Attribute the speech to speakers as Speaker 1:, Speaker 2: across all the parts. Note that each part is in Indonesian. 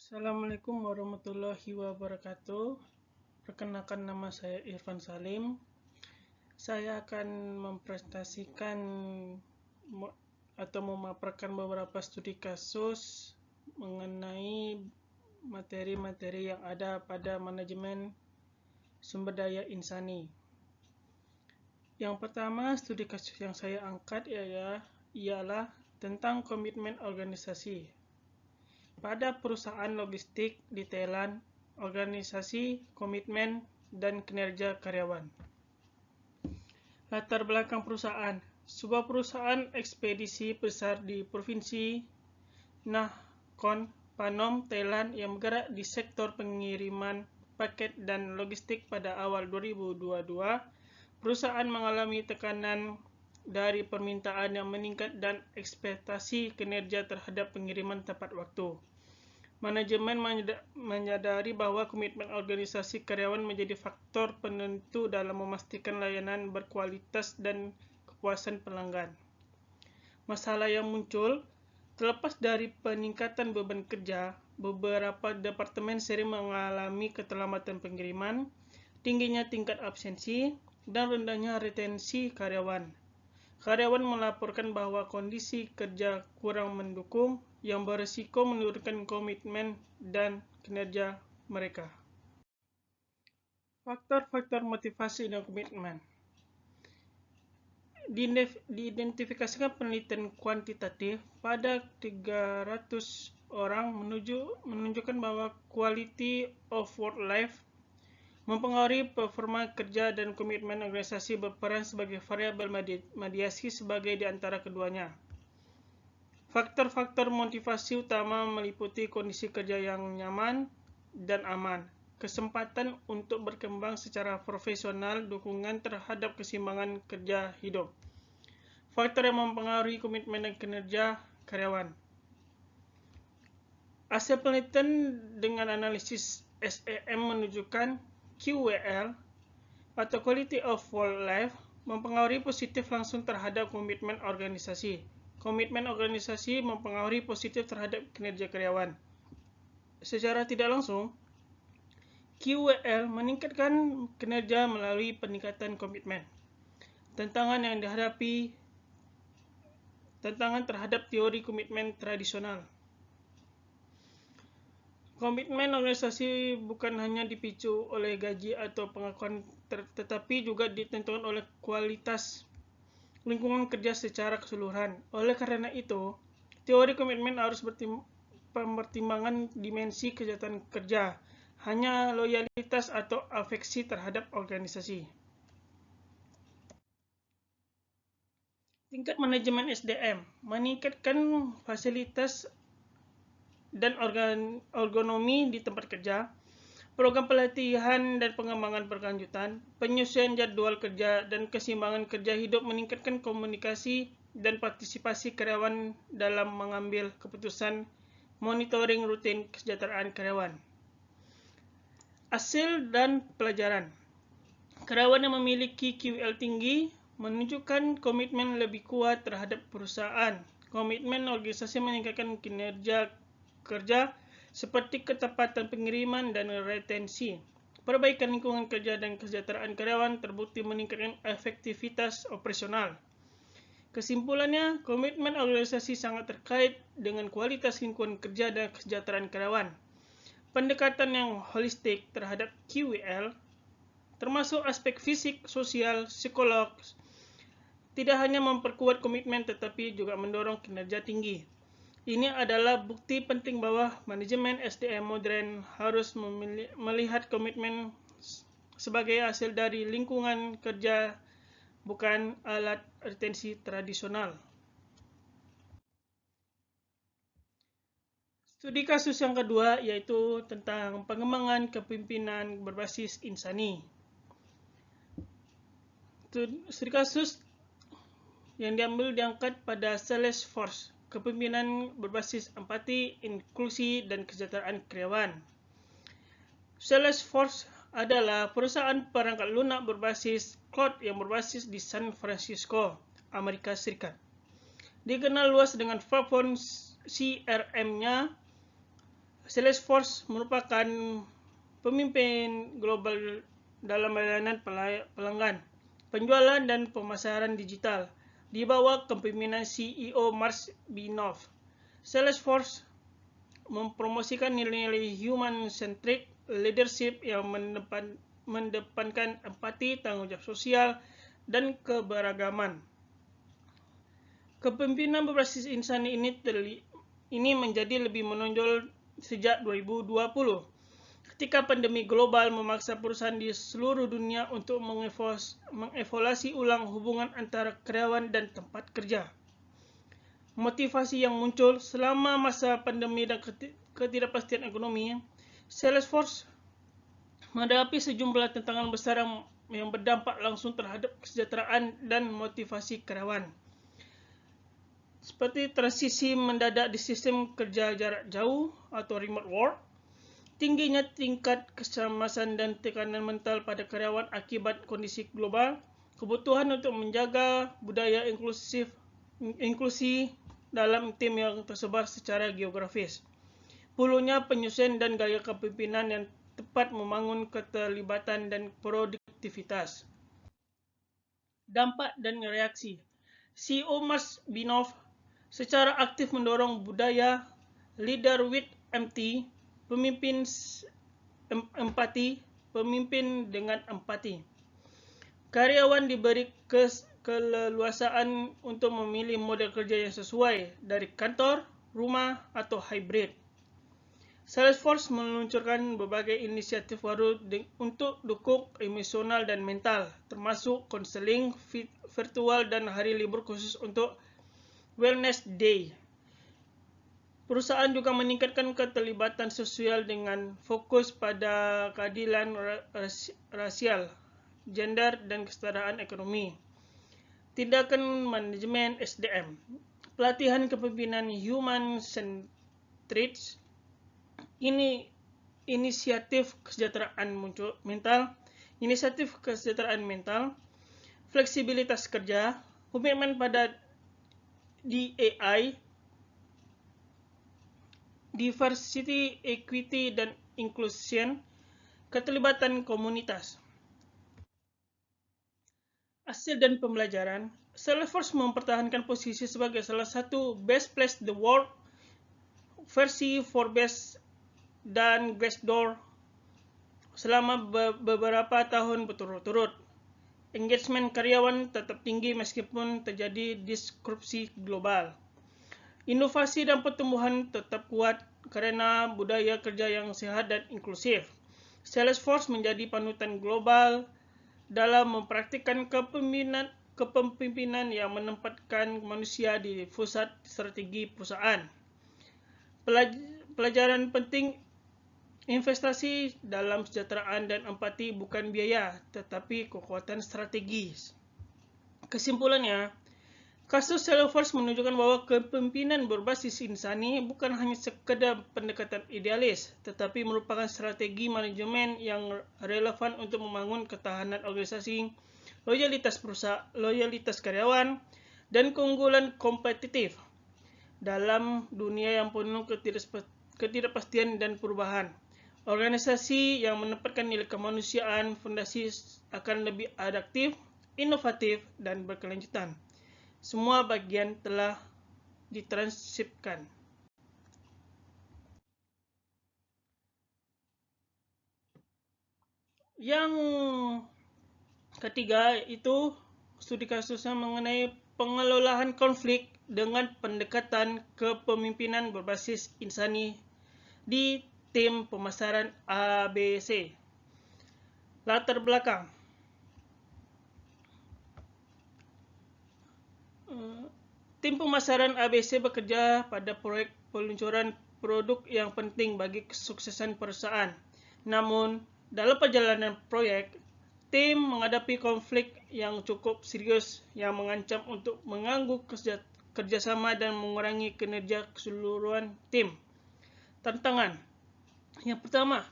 Speaker 1: Assalamualaikum warahmatullahi wabarakatuh. Perkenalkan, nama saya Irfan Salim. Saya akan mempresentasikan atau memaparkan beberapa studi kasus mengenai materi-materi yang ada pada manajemen sumber daya insani. Yang pertama, studi kasus yang saya angkat ialah tentang komitmen organisasi. Pada perusahaan logistik di Thailand, organisasi, komitmen, dan kinerja karyawan. Latar belakang perusahaan. Sebuah perusahaan ekspedisi besar di Provinsi Nakhon Phanom, Thailand yang bergerak di sektor pengiriman paket dan logistik pada awal 2022, perusahaan mengalami tekanan dari permintaan yang meningkat dan ekspektasi kinerja terhadap pengiriman tepat waktu. Manajemen menyadari bahwa komitmen organisasi karyawan menjadi faktor penentu dalam memastikan layanan berkualitas dan kepuasan pelanggan. Masalah yang muncul, terlepas dari peningkatan beban kerja, beberapa departemen sering mengalami keterlambatan pengiriman, tingginya tingkat absensi, dan rendahnya retensi karyawan. Karyawan melaporkan bahwa kondisi kerja kurang mendukung yang berisiko menurunkan komitmen dan kinerja mereka. Faktor-faktor motivasi dan komitmen. Diidentifikasikan penelitian kuantitatif pada 300 orang menunjukkan bahwa quality of work life mempengaruhi performa kerja dan komitmen organisasi berperan sebagai variabel mediasi sebagai di antara keduanya. Faktor-faktor motivasi utama meliputi kondisi kerja yang nyaman dan aman, kesempatan untuk berkembang secara profesional, dukungan terhadap keseimbangan kerja hidup. Faktor yang mempengaruhi komitmen dan kinerja karyawan. Hasil penelitian dengan analisis SEM menunjukkan QWL atau Quality of Work Life mempengaruhi positif langsung terhadap komitmen organisasi. Komitmen organisasi mempengaruhi positif terhadap kinerja karyawan. Secara tidak langsung, QWL meningkatkan kinerja melalui peningkatan komitmen. Tantangan terhadap teori komitmen tradisional. Komitmen organisasi bukan hanya dipicu oleh gaji atau pengakuan, tetapi juga ditentukan oleh kualitas lingkungan kerja secara keseluruhan. Oleh karena itu, teori komitmen harus mempertimbangkan dimensi kesejahteraan kerja, hanya loyalitas atau afeksi terhadap organisasi. Tingkat manajemen SDM meningkatkan fasilitas dan ergonomi di tempat kerja, program pelatihan dan pengembangan berkelanjutan, penyesuaian jadwal kerja, dan keseimbangan kerja hidup meningkatkan komunikasi dan partisipasi karyawan dalam mengambil keputusan, monitoring rutin kesejahteraan karyawan. Hasil dan pelajaran. Karyawan yang memiliki QL tinggi menunjukkan komitmen lebih kuat terhadap perusahaan. Komitmen organisasi meningkatkan kinerja kerja seperti ketepatan pengiriman dan retensi. Perbaikan lingkungan kerja dan kesejahteraan karyawan terbukti meningkatkan efektivitas operasional. Kesimpulannya, komitmen organisasi sangat terkait dengan kualitas lingkungan kerja dan kesejahteraan karyawan. Pendekatan yang holistik terhadap QWL, termasuk aspek fisik, sosial, psikologis, tidak hanya memperkuat komitmen tetapi juga mendorong kinerja tinggi. Ini adalah bukti penting bahwa manajemen SDM modern harus melihat komitmen sebagai hasil dari lingkungan kerja, bukan alat retensi tradisional. Studi kasus yang kedua yaitu tentang pengembangan kepemimpinan berbasis insani. Studi kasus yang diangkat pada Salesforce, kepemimpinan berbasis empati, inklusi, dan kesejahteraan karyawan. Salesforce adalah perusahaan perangkat lunak berbasis cloud yang berbasis di San Francisco, Amerika Serikat. Dikenal luas dengan platform CRM-nya Salesforce merupakan pemimpin global dalam layanan pelanggan, penjualan dan pemasaran digital di bawah kepemimpinan CEO Marc Benioff. Salesforce mempromosikan nilai-nilai human-centric leadership yang mendepankan empati, tanggung jawab sosial, dan keberagaman. Kepemimpinan berbasis insani ini menjadi lebih menonjol sejak 2020, ketika pandemi global memaksa perusahaan di seluruh dunia untuk mengevaluasi ulang hubungan antara karyawan dan tempat kerja. Motivasi yang muncul selama masa pandemi dan ketidakpastian ekonomi, Salesforce menghadapi sejumlah tantangan besar yang berdampak langsung terhadap kesejahteraan dan motivasi karyawan, seperti transisi mendadak di sistem kerja jarak jauh atau remote work, tingginya tingkat kecemasan dan tekanan mental pada karyawan akibat kondisi global, kebutuhan untuk menjaga budaya inklusi dalam tim yang tersebar secara geografis, perlunya penyusunan dan gaya kepemimpinan yang tepat membangun keterlibatan dan produktivitas. Dampak dan reaksi. CEO Marc Benioff secara aktif mendorong budaya leader with empathy, pemimpin empati, pemimpin dengan empati. Karyawan diberi keleluasaan untuk memilih model kerja yang sesuai dari kantor, rumah, atau hybrid. Salesforce meluncurkan berbagai inisiatif baru untuk dukung emosional dan mental, termasuk konseling virtual dan hari libur khusus untuk Wellness Day. Perusahaan juga meningkatkan keterlibatan sosial dengan fokus pada keadilan rasial, gender, dan kesetaraan ekonomi. Tindakan manajemen SDM, pelatihan kepemimpinan human-centric, inisiatif kesejahteraan mental, fleksibilitas kerja, komitmen pada DEI, diversity, equity, dan inclusion, keterlibatan komunitas. Hasil dan pembelajaran, Salesforce mempertahankan posisi sebagai salah satu best place the world versi Forbes dan Glassdoor selama beberapa tahun berturut-turut. Engagement karyawan tetap tinggi meskipun terjadi disrupsi global. Inovasi dan pertumbuhan tetap kuat karena budaya kerja yang sehat dan inklusif. Salesforce menjadi panutan global dalam mempraktikkan kepemimpinan yang menempatkan manusia di pusat strategi perusahaan. Pelajaran penting, investasi dalam kesejahteraan dan empati bukan biaya, tetapi kekuatan strategis. Kesimpulannya, kasus Salesforce menunjukkan bahwa kepemimpinan berbasis insani bukan hanya sekedar pendekatan idealis, tetapi merupakan strategi manajemen yang relevan untuk membangun ketahanan organisasi, loyalitas karyawan, dan keunggulan kompetitif dalam dunia yang penuh ketidakpastian dan perubahan. Organisasi yang menempatkan nilai kemanusiaan fondasi akan lebih adaptif, inovatif, dan berkelanjutan. Semua bagian telah ditranskripsikan. Yang ketiga itu studi kasusnya mengenai pengelolaan konflik dengan pendekatan kepemimpinan berbasis insani di tim pemasaran ABC. Latar belakang. Tim pemasaran ABC bekerja pada proyek peluncuran produk yang penting bagi kesuksesan perusahaan. Namun, dalam perjalanan proyek, tim menghadapi konflik yang cukup serius yang mengancam untuk mengganggu kerjasama dan mengurangi kinerja keseluruhan tim. Tantangan. Yang pertama,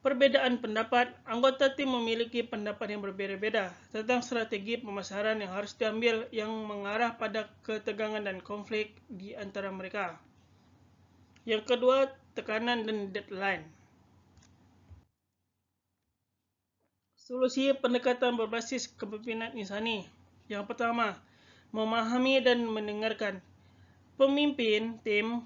Speaker 1: perbedaan pendapat. Anggota tim memiliki pendapat yang berbeda-beda tentang strategi pemasaran yang harus diambil yang mengarah pada ketegangan dan konflik di antara mereka. Yang kedua, tekanan, dan deadline. Solusi pendekatan berbasis kepemimpinan insani. Yang pertama, memahami dan mendengarkan. Pemimpin tim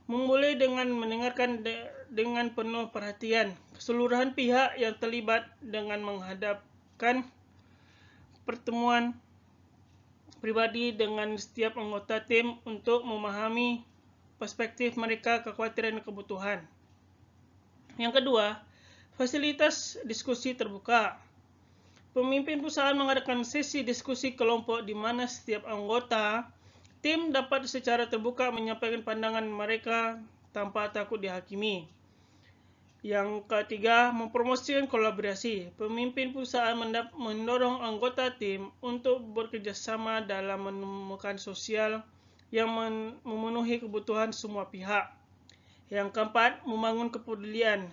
Speaker 1: memulai dengan mendengarkan dengan penuh perhatian keseluruhan pihak yang terlibat dengan menghadapkan pertemuan pribadi dengan setiap anggota tim untuk memahami perspektif mereka, kekhawatiran, dan kebutuhan. Yang kedua, fasilitas diskusi terbuka. Pemimpin perusahaan mengadakan sesi diskusi kelompok di mana setiap anggota tim dapat secara terbuka menyampaikan pandangan mereka tanpa takut dihakimi. Yang ketiga, mempromosikan kolaborasi. Pemimpin perusahaan mendorong anggota tim untuk bekerjasama dalam menemukan sosial yang memenuhi kebutuhan semua pihak. Yang keempat, membangun kepedulian.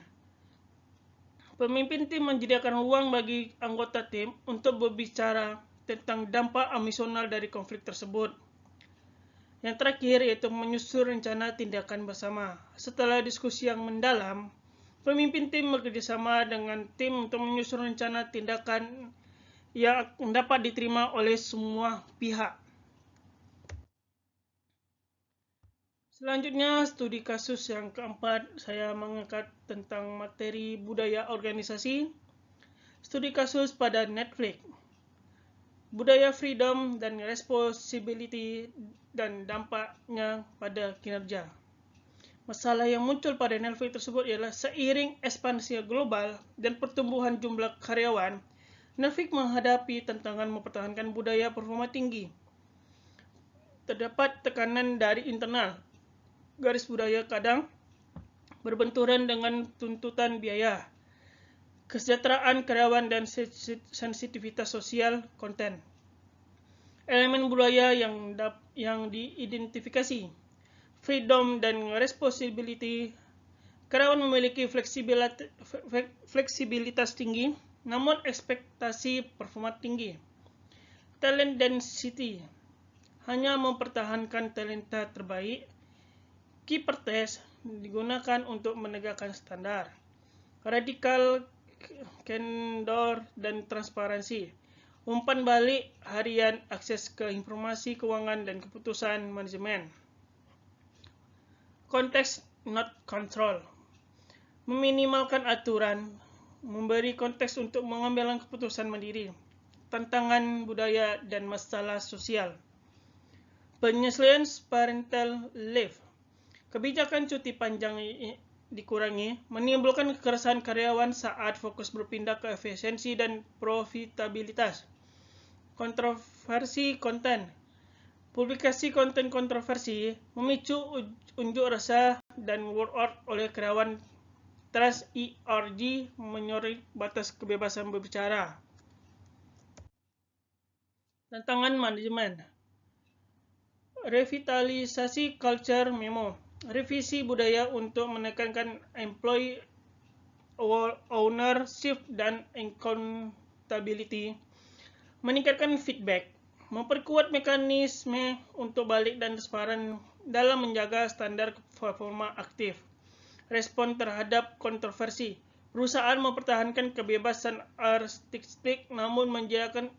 Speaker 1: Pemimpin tim menyediakan ruang bagi anggota tim untuk berbicara tentang dampak emosional dari konflik tersebut. Yang terakhir yaitu menyusun rencana tindakan bersama. Setelah diskusi yang mendalam, pemimpin tim bekerjasama dengan tim untuk menyusun rencana tindakan yang dapat diterima oleh semua pihak. Selanjutnya, studi kasus yang keempat, saya mengangkat tentang materi budaya organisasi. Studi kasus pada Netflix. Budaya freedom dan responsibility dan dampaknya pada kinerja. Masalah yang muncul pada Netflix tersebut ialah seiring ekspansi global dan pertumbuhan jumlah karyawan, Netflix menghadapi tantangan mempertahankan budaya performa tinggi. Terdapat tekanan dari internal. Garis budaya kadang berbenturan dengan tuntutan biaya, kesejahteraan karyawan, dan sensitivitas sosial konten. Elemen budaya yang diidentifikasi, freedom dan responsibility. Karyawan memiliki fleksibilitas tinggi, namun ekspektasi performa tinggi. Talent density, hanya mempertahankan talenta terbaik. Kipertes digunakan untuk menegakkan standar. Radikal candor dan transparansi. Umpan balik harian, akses ke informasi keuangan dan keputusan manajemen. Konteks not control. Meminimalkan aturan, memberi konteks untuk mengambil keputusan mandiri. Tantangan budaya dan masalah sosial. Penyesuaian parental leave. Kebijakan cuti panjang dikurangi, menimbulkan kekerasan karyawan saat fokus berpindah ke efisiensi dan profitabilitas. Kontroversi konten. Publikasi konten kontroversi memicu unjuk rasa dan word out oleh karyawan. Trust ERG menyoroti batas kebebasan berbicara. Tantangan manajemen. Revitalisasi culture memo. Revisi budaya untuk menekankan employee ownership dan accountability. Meningkatkan feedback. Memperkuat mekanisme untuk balik dan transparan dalam menjaga standar performa aktif. Respon terhadap kontroversi. Perusahaan mempertahankan kebebasan artistik namun menyediakan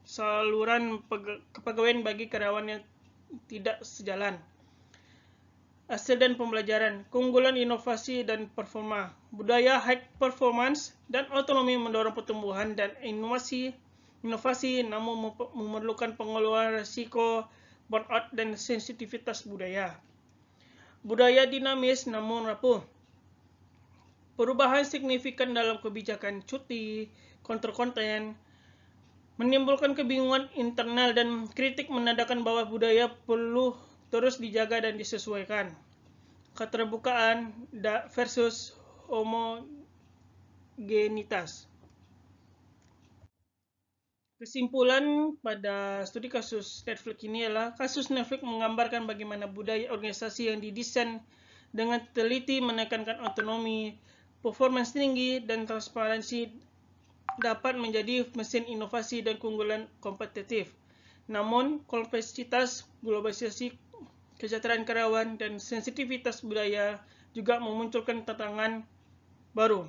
Speaker 1: saluran kepegawaian bagi karyawan yang tidak sejalan. Hasil dan pembelajaran, keunggulan inovasi dan performa, budaya high performance dan otonomi mendorong pertumbuhan dan inovasi namun memerlukan pengelolaan risiko, burnout, dan sensitivitas budaya. Budaya dinamis namun rapuh. Perubahan signifikan dalam kebijakan cuti, kontrol konten, menimbulkan kebingungan internal dan kritik menandakan bahwa budaya perlu terus dijaga dan disesuaikan. Keterbukaan versus homogenitas. Kesimpulan pada studi kasus Netflix ini adalah kasus Netflix menggambarkan bagaimana budaya organisasi yang didesain dengan teliti menekankan otonomi, performance tinggi, dan transparansi dapat menjadi mesin inovasi dan keunggulan kompetitif. Namun, kompleksitas globalisasi, kesejahteraan karyawan, dan sensitivitas budaya juga memunculkan tantangan baru.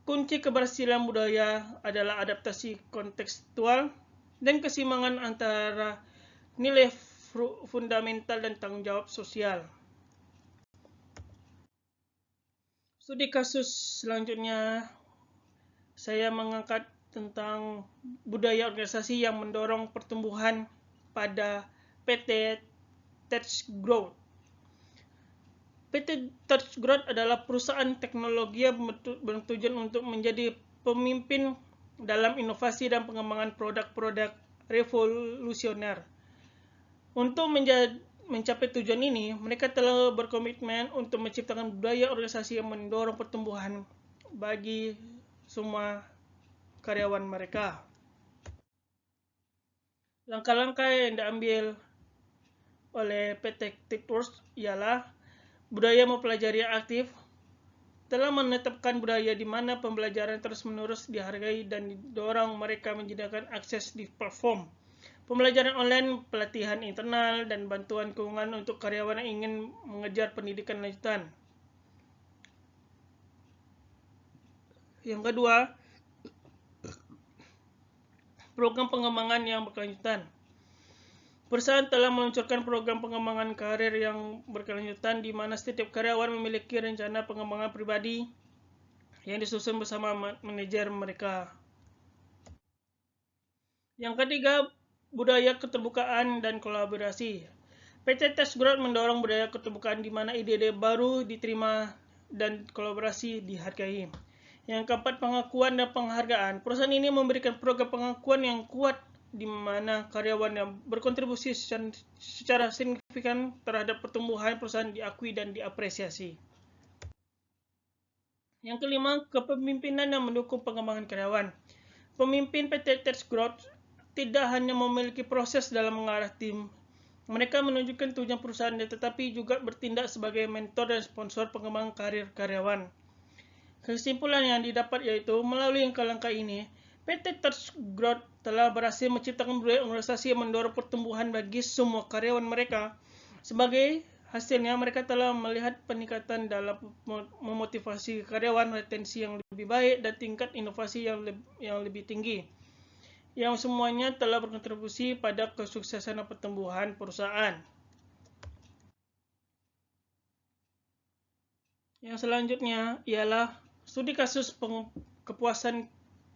Speaker 1: Kunci keberhasilan budaya adalah adaptasi kontekstual dan keseimbangan antara nilai fundamental dan tanggung jawab sosial. Studi kasus selanjutnya, saya mengangkat tentang budaya organisasi yang mendorong pertumbuhan pada PT Touch Growth. PT Touch Growth adalah perusahaan teknologi yang bertujuan untuk menjadi pemimpin dalam inovasi dan pengembangan produk-produk revolusioner. Untuk mencapai tujuan ini, mereka telah berkomitmen untuk menciptakan budaya organisasi yang mendorong pertumbuhan bagi semua karyawan mereka. Langkah-langkah yang diambil oleh PT Touch ialah budaya mempelajari aktif, telah menetapkan budaya di mana pembelajaran terus-menerus dihargai dan didorong mereka menyediakan akses di platform pembelajaran online, pelatihan internal, dan bantuan keuangan untuk karyawan yang ingin mengejar pendidikan lanjutan. Yang kedua, program pengembangan yang berkelanjutan. Perusahaan telah meluncurkan program pengembangan karir yang berkelanjutan di mana setiap karyawan memiliki rencana pengembangan pribadi yang disusun bersama manajer mereka. Yang ketiga, budaya keterbukaan dan kolaborasi. PT Touch Growth mendorong budaya keterbukaan di mana ide-ide baru diterima dan kolaborasi dihargai. Yang keempat, pengakuan dan penghargaan. Perusahaan ini memberikan program pengakuan yang kuat di mana karyawan yang berkontribusi secara signifikan terhadap pertumbuhan perusahaan diakui dan diapresiasi. Yang kelima, kepemimpinan yang mendukung pengembangan karyawan. Pemimpin PT Touch Growth tidak hanya memiliki proses dalam mengarah tim, mereka menunjukkan tujuan perusahaan tetapi juga bertindak sebagai mentor dan sponsor pengembangan karir karyawan. Kesimpulan yang didapat yaitu melalui langkah-langkah ini, PT Touch Growth telah berhasil menciptakan budaya organisasi yang mendorong pertumbuhan bagi semua karyawan mereka. Sebagai hasilnya, mereka telah melihat peningkatan dalam memotivasi karyawan, retensi yang lebih baik, dan tingkat inovasi yang lebih tinggi, yang semuanya telah berkontribusi pada kesuksesan dan pertumbuhan perusahaan. Yang selanjutnya ialah studi kasus kepuasan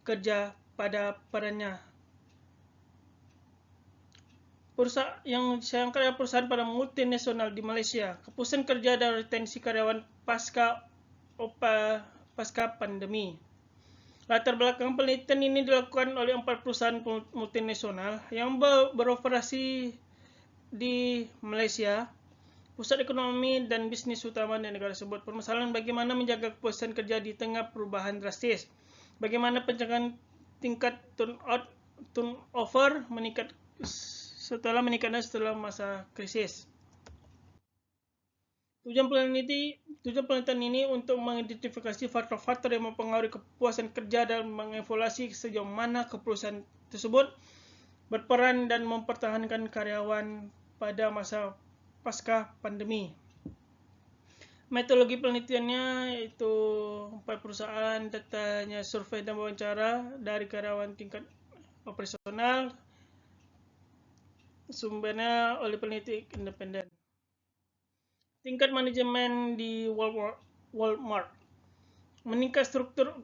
Speaker 1: kerja pada perannya. Perusahaan pada multinasional di Malaysia, kepuasan kerja dan retensi karyawan pasca pandemi. Latar belakang penelitian ini dilakukan oleh 4 perusahaan multinasional yang beroperasi di Malaysia, pusat ekonomi dan bisnis utama di negara tersebut. Permasalahan bagaimana menjaga kepuasan kerja di tengah perubahan drastis. Bagaimana pencegahan tingkat turnover meningkat setelah masa krisis. Tujuan penelitian ini untuk mengidentifikasi faktor-faktor yang mempengaruhi kepuasan kerja dan mengevaluasi sejauh mana perusahaan tersebut berperan dan mempertahankan karyawan pada masa pasca pandemi. Metodologi penelitiannya yaitu 4 perusahaan, datanya survei dan wawancara dari karyawan tingkat operasional, sumbernya oleh peneliti independen. Tingkat manajemen di Walmart, meningkat struktur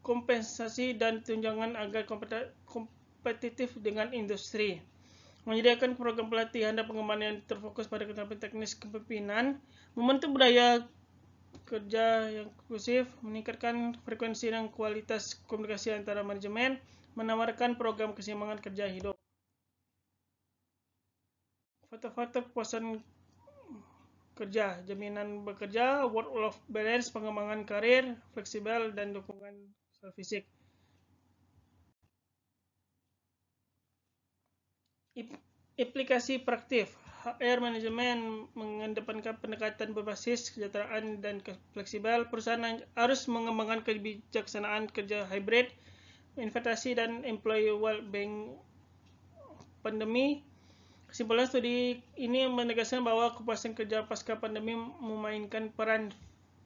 Speaker 1: kompensasi dan tunjangan agar kompetitif dengan industri, menyediakan program pelatihan dan pengembangan yang terfokus pada keterampilan teknis kepemimpinan, membentuk budaya kerja yang inklusif, meningkatkan frekuensi dan kualitas komunikasi antara manajemen, menawarkan program keseimbangan kerja hidup. Faktor-faktor kepuasan kerja, jaminan bekerja, work-life balance, pengembangan karir, fleksibel, dan dukungan fisik. Aplikasi praktif. HR manajemen mengedepankan pendekatan berbasis kesejahteraan dan fleksibel. Perusahaan harus mengembangkan kebijaksanaan kerja hybrid, investasi dan employee well-being. Pandemi, Kesimpulan studi ini menegaskan bahwa kepuasan kerja pasca pandemi memainkan peran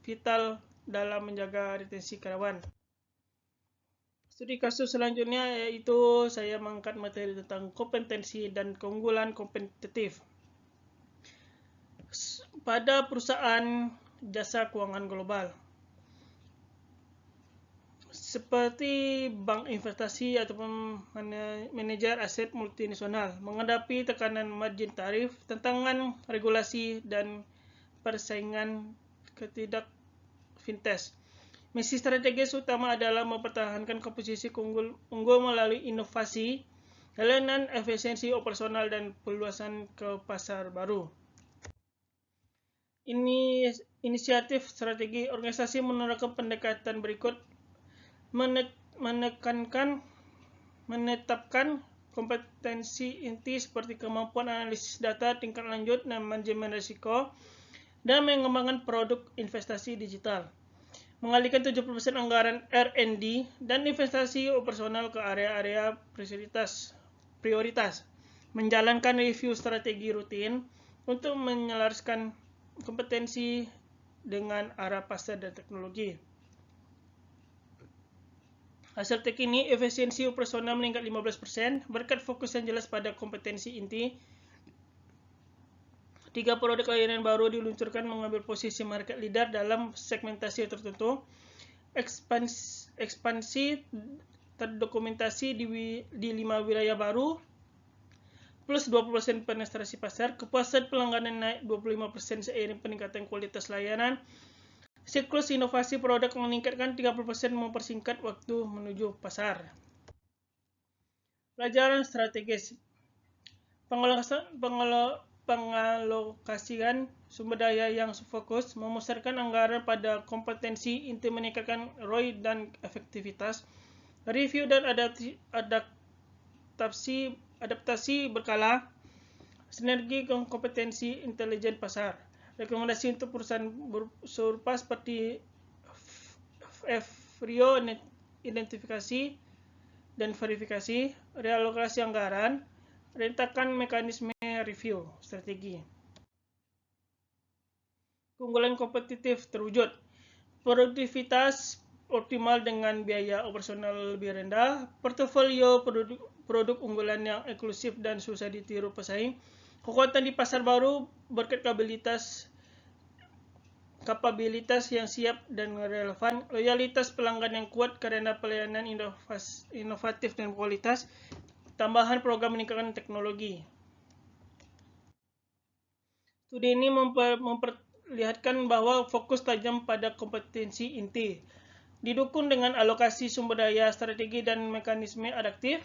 Speaker 1: vital dalam menjaga retensi karyawan. Studi kasus selanjutnya yaitu saya mengangkat materi tentang kompetensi dan keunggulan kompetitif pada perusahaan jasa keuangan global. Seperti bank investasi ataupun manajer aset multinasional menghadapi tekanan margin tarif, tantangan regulasi, dan persaingan ketidak fintech. Misi strategis utama adalah mempertahankan komposisi unggul melalui inovasi, layanan, efisiensi operasional, dan peluasan ke pasar baru. Ini inisiatif strategi organisasi menerapkan pendekatan berikut: menetapkan kompetensi inti seperti kemampuan analisis data tingkat lanjut dan manajemen risiko, dan mengembangkan produk investasi digital. Mengalihkan 70% anggaran R&D dan investasi operasional ke area-area prioritas. Menjalankan review strategi rutin untuk menyelaraskan kompetensi dengan arah pasar dan teknologi. Hasil terkini, efisiensi operasional meningkat 15% berkat fokus yang jelas pada kompetensi inti. 3 produk layanan baru diluncurkan mengambil posisi market leader dalam segmentasi tertentu. Ekspansi terdokumentasi di 5 wilayah baru, plus 20% penetrasi pasar. Kepuasan pelanggan naik 25% seiring peningkatan kualitas layanan. Siklus inovasi produk meningkatkan 30%, mempersingkat waktu menuju pasar. Pelajaran strategis. Pengalokasian sumber daya yang fokus, memusatkan anggaran pada kompetensi inti, meningkatkan ROI dan efektivitas. Review dan adaptasi berkala. Sinergi kompetensi intelijen pasar. Rekomendasi untuk perusahaan serupa seperti FRIO, identifikasi dan verifikasi, realokasi anggaran, rentakan mekanisme review strategi. Keunggulan kompetitif terwujud. Produktivitas optimal dengan biaya operasional lebih rendah, portofolio produk unggulan yang eksklusif dan susah ditiru pesaing, kekuatan di pasar baru berkat kapabilitas yang siap dan relevan, loyalitas pelanggan yang kuat karena pelayanan inovatif dan kualitas, tambahan program meningkatkan teknologi. Studi ini memperlihatkan bahwa fokus tajam pada kompetensi inti, didukung dengan alokasi sumber daya strategi dan mekanisme adaptif,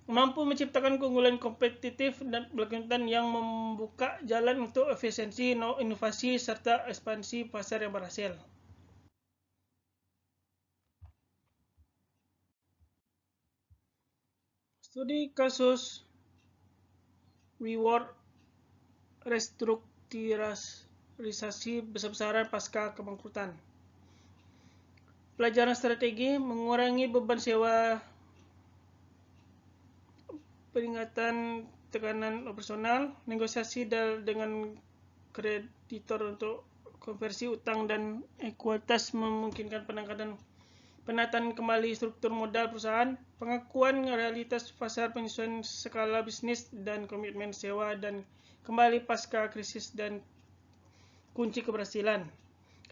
Speaker 1: mampu menciptakan keunggulan kompetitif dan berkelanjutan yang membuka jalan untuk efisiensi, inovasi, serta ekspansi pasar yang berhasil. Studi kasus reward restrukturisasi besar-besaran pasca kebangkrutan. Pelajaran strategi: mengurangi beban sewa, peringatan tekanan operasional, negosiasi dengan kreditor untuk konversi utang dan ekuitas, memungkinkan penataan kembali struktur modal perusahaan, pengakuan realitas pasar, penyesuaian skala bisnis, dan komitmen sewa dan kembali pasca krisis dan kunci keberhasilan.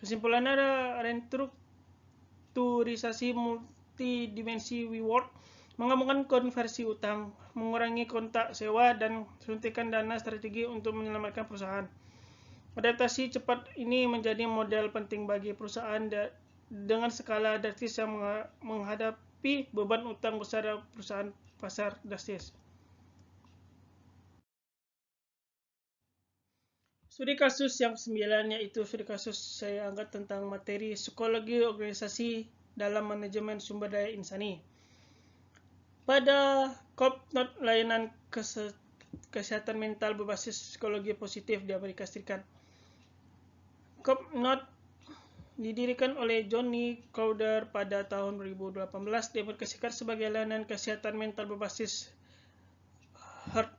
Speaker 1: Kesimpulan ada restrukturisasi multidimensi reward, mengembangkan konversi utang, mengurangi kontak sewa, dan suntikan dana strategi untuk menyelamatkan perusahaan. Adaptasi cepat ini menjadi model penting bagi perusahaan dengan skala drastis yang menghadapi beban utang besar dan perusahaan pasar drastis. Studi kasus yang 9 yaitu studi kasus saya angkat tentang materi psikologi organisasi dalam manajemen sumber daya insani. Pada COP-NOT, layanan kesehatan mental berbasis psikologi positif di Amerika Serikat. COP-NOT didirikan oleh Johnny Crowder pada tahun 2018 di Amerika Serikat sebagai layanan kesehatan mental berbasis HEART.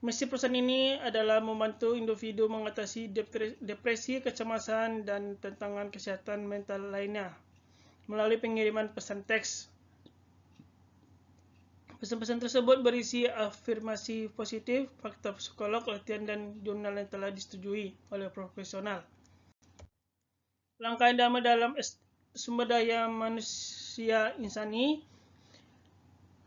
Speaker 1: Misi perusahaan ini adalah membantu individu mengatasi depresi, kecemasan, dan tantangan kesehatan mental lainnya melalui pengiriman pesan teks. Pesan-pesan tersebut berisi afirmasi positif, fakta psikolog, latihan, dan jurnal yang telah disetujui oleh profesional. Langkah utama dalam sumber daya manusia insani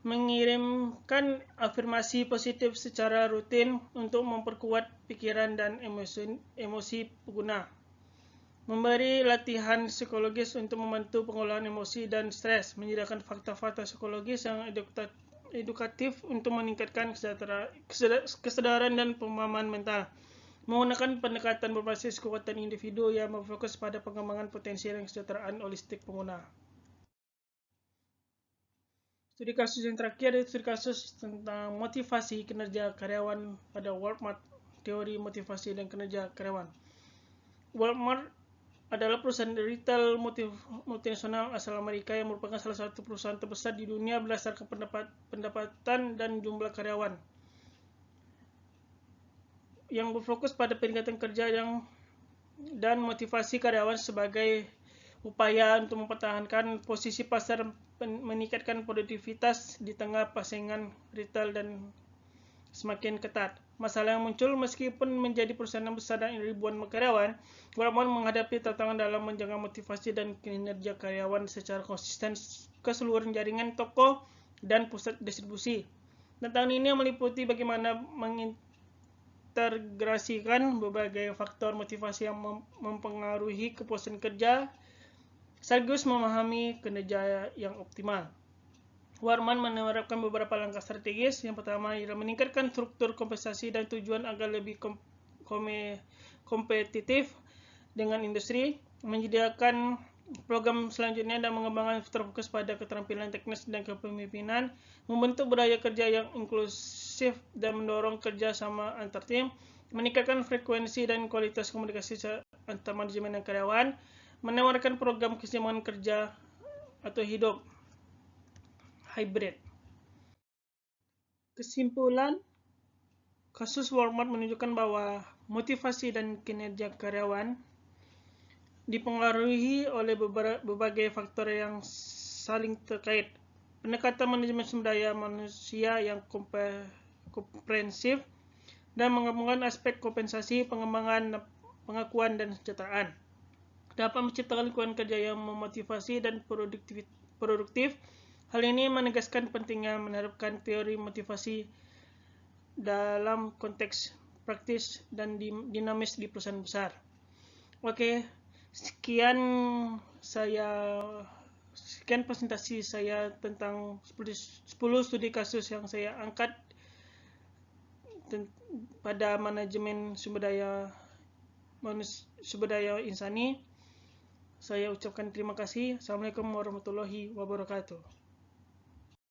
Speaker 1: mengirimkan afirmasi positif secara rutin untuk memperkuat pikiran dan emosi pengguna. Memberi latihan psikologis untuk membantu pengolahan emosi dan stres. Menyediakan fakta-fakta psikologis yang edukatif untuk meningkatkan kesadaran dan pemahaman mental. Menggunakan pendekatan berbasis kekuatan individu yang berfokus pada pengembangan potensi dan kesejahteraan holistik pengguna. Studi kasus yang terakhir adalah studi kasus tentang motivasi kinerja karyawan pada Walmart, teori motivasi dan kinerja karyawan. Walmart adalah perusahaan retail multinasional asal Amerika yang merupakan salah satu perusahaan terbesar di dunia berdasarkan pendapatan dan jumlah karyawan, yang berfokus pada peningkatan kerja dan motivasi karyawan sebagai upaya untuk mempertahankan posisi pasar, meningkatkan produktivitas di tengah persaingan retail dan semakin ketat. Masalah yang muncul meskipun menjadi perusahaan yang besar dan ribuan karyawan, Walmart menghadapi tantangan dalam menjaga motivasi dan kinerja karyawan secara konsisten ke seluruh jaringan toko dan pusat distribusi. Tantangan ini meliputi bagaimana mengintegrasikan berbagai faktor motivasi yang mempengaruhi kepuasan kerja, sekaligus memahami kinerja yang optimal. Walmart menerapkan beberapa langkah strategis. Yang pertama ialah meningkatkan struktur kompensasi dan tujuan agar lebih kompetitif dengan industri, menyediakan program selanjutnya dan mengembangkan terfokus pada keterampilan teknis dan kepemimpinan, membentuk budaya kerja yang inklusif dan mendorong kerja sama antar tim, meningkatkan frekuensi dan kualitas komunikasi antar manajemen dan karyawan, menawarkan program keseimbangan kerja atau hidup hybrid. Kesimpulan, kasus Walmart menunjukkan bahwa motivasi dan kinerja karyawan dipengaruhi oleh berbagai faktor yang saling terkait. Pendekatan manajemen sumber daya manusia yang komprehensif dan menggabungkan aspek kompensasi, pengembangan, pengakuan, dan kesejahteraan dapat menciptakan lingkungan kerja yang memotivasi dan produktif. Hal ini menegaskan pentingnya menerapkan teori motivasi dalam konteks praktis dan dinamis di perusahaan besar. Oke, sekian presentasi saya tentang 10 studi kasus yang saya angkat pada manajemen sumber daya insani. Saya ucapkan terima kasih. Assalamualaikum warahmatullahi wabarakatuh.